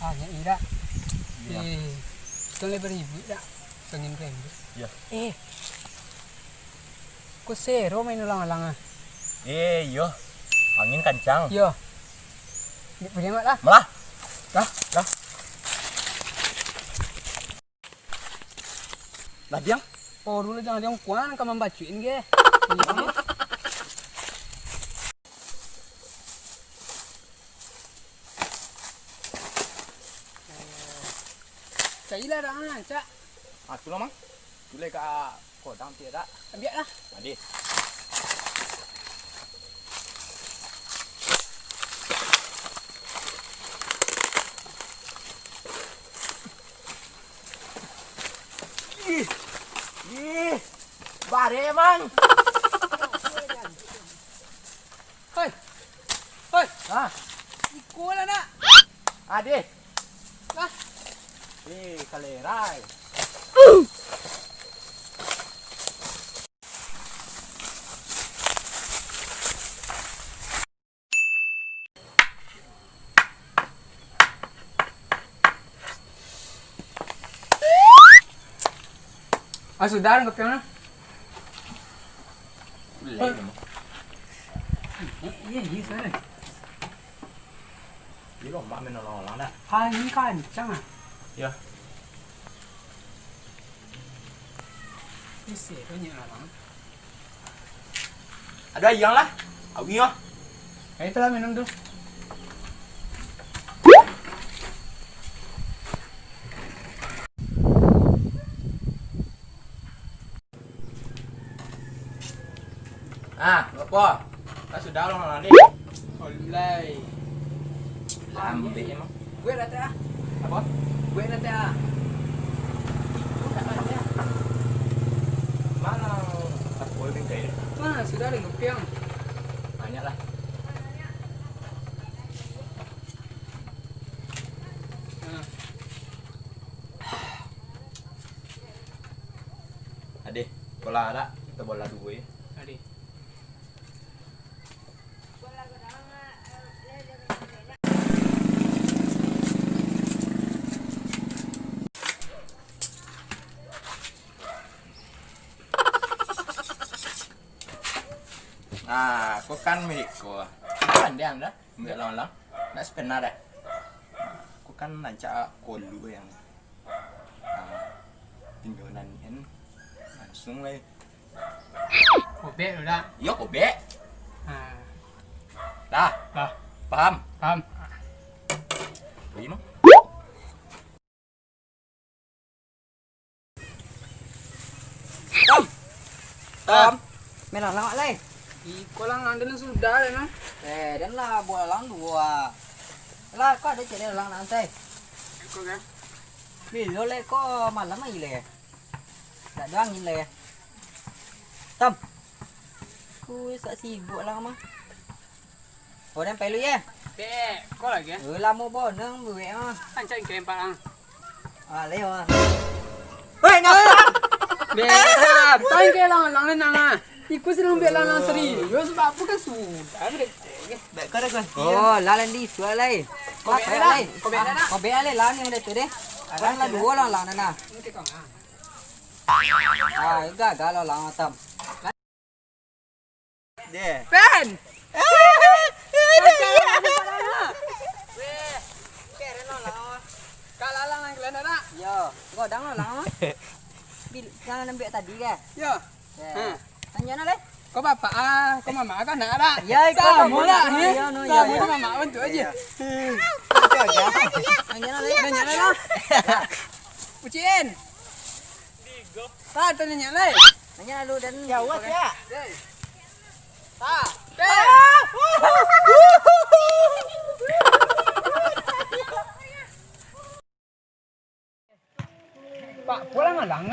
Hanya ida. Tuh lebar ibu ida. Pengen keren. Iya. Kok sero main ulang-ulang ah? Iya. Angin kencang. Iya. Beri mak lah. Malah. Dah. Lah Biang. Oh dulu jangan diong kuan kamu bacuin ge. Cai lah dah, cak. Tu lah mang. Tu le ka kodang tiada. Biarlah. Adi. Bare mang. Hoi. Ah, Ikut lah nak. adi. Lah. Kalerai. Ah sudah ang kapiang na. Iya sana. Ini loh, mbak menolong lah. Hangin kencang ah. Ya. Ini seronya orang. Ada yang lah. Awi ya. Kayak itulah minum tuh. Apa? Kita sudah loh nanti. Olay. Lambe emang. Gue nanti ah. Apa? Gue nanti ah. Mana? Tak boleh bingkai. Mana sudah ada kapiang. Tanya lah. Ade, bola ada, kita bola dua ya. Ade. Nah, kau kan milik kau. Kan dia anda, milik lang. Nak sepenar dah. Kau kan nancak kolu yang tinggalan ini langsung lah. Kobe udah. Iya kau be. Ah. Dah, Dah. paham? Paham. Beli mah. Tom. Mày làm lại Iko lang andun sudah deh nah. đến là bộ lăng đùa là có để chỉ để lăng làm thế Iko kan. vì nó lại có mà lắm gì lè đã đoan nhìn lè Tâm cui sợ gì bộ lăng mà hồi đem phải lui nha Be, kau lagi ya? làm mua bò nương bự mẹ mà Ancang kirim parang. lấy rồi Hei, ngapa? Be, tay ke lang nang ah. Iko sih lumbe lang serius. Sebab apa kan sudah. Baik kau dah kan? ồ la lên đi xuống đây Có bé đây, có bé đây đó. có bé lên làm như đây từ đấy đang là đùa là làm này nè Ini ke kau ah. gà là làm Tâm Deh. Ben. Kalau lang kalian ada. giờ gọi đắng là làm á bị ra làm việc tadi kìa Ya. anh nhớ nó đấy Kau bapak ah, kau mama kan ada. Yai, kau Kamu lah, boleh. kamu tu mama bantu aja. anh nhớ nó đấy Nanya lah. Ucin. Tak, tanya lah. anh nhớ nó luôn đến Jauh aja. Tak. Pak, pulang alang.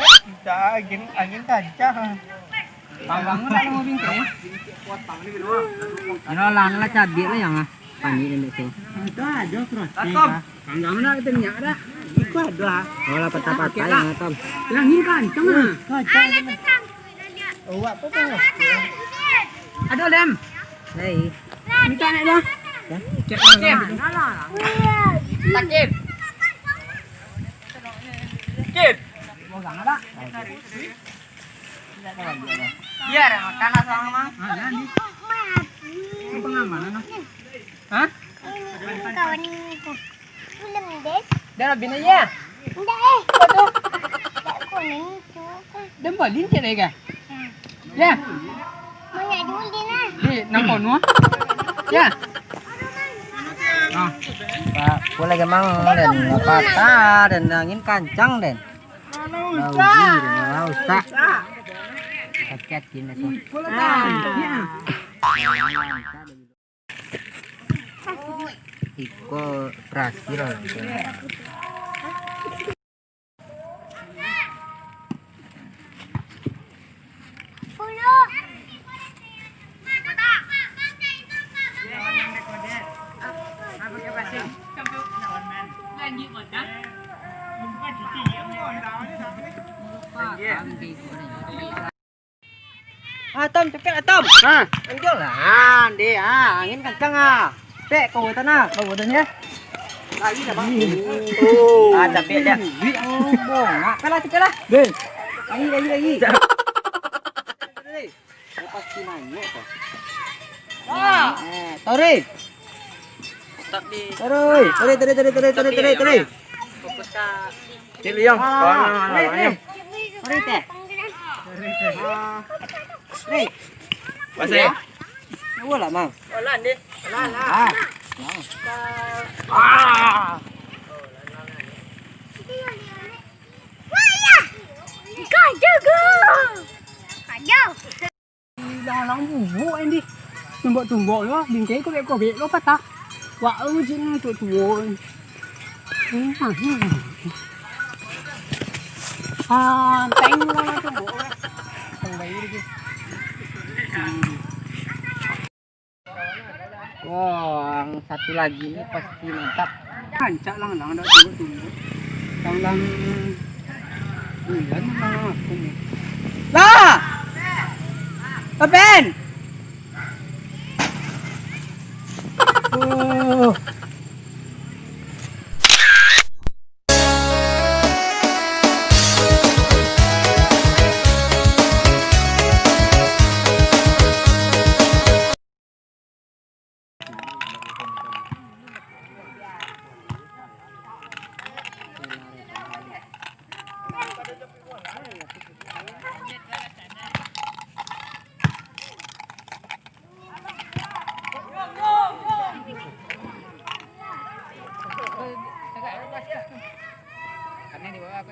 Dah, angin kencang. Alang lah mau bingkai. nó làm là chả biết đấy nhở anh đi đến đây Itu aja terus. Tom. Kang mana itu minyak dah. Itu ada. nó là patah-patah yang Tom Langin kancang ah. Kencang. Oh, apa kau? Ada lem. đây Minta nak dah. Cek lem. Sakit. dikit. Mau sangat tak? Biar makan asal mah. Nanti. Pengamanan. Hah? Kawan ko. Ulam din. Dah bin aja. Hindi eh. Betul. Tak kunin ko. Dah balik je lagi. Ya. Mga dul din na. Di nampak nu. Ya. Ah. Pak, boleh gemang dan patah dan angin kancang dan. Lauji dan lausak. Paket gini tuh. Iko berhasil. Pulo. Tom cepet Tom. Ah. Anjol lah, deh angin kencang Dek kau tanah, kau ya. Lagi dah bang. Oh. Capek dia. Wi bong. Kalah lah. Deh. Lagi. Pasti nanya tuh. Tori. Stop di. Tori. Fokus ka. Sili yang. Tori teh. Nih. Pasal. Wala mang. Wala ni. Ah. Wala. Kajago. Kajaw. Lang bubu anh đi. Tumbok lo, bingkai ko be lo patah. Wa jin tu tuon. Teng lo tumbok. Teng bayi lagi. Wah, yang satu lagi ini pasti mantap. Kancak lang dah tumbok. Lang. Bulan lang aku ni. Lah! Papen! Oh. Karena di bawah aku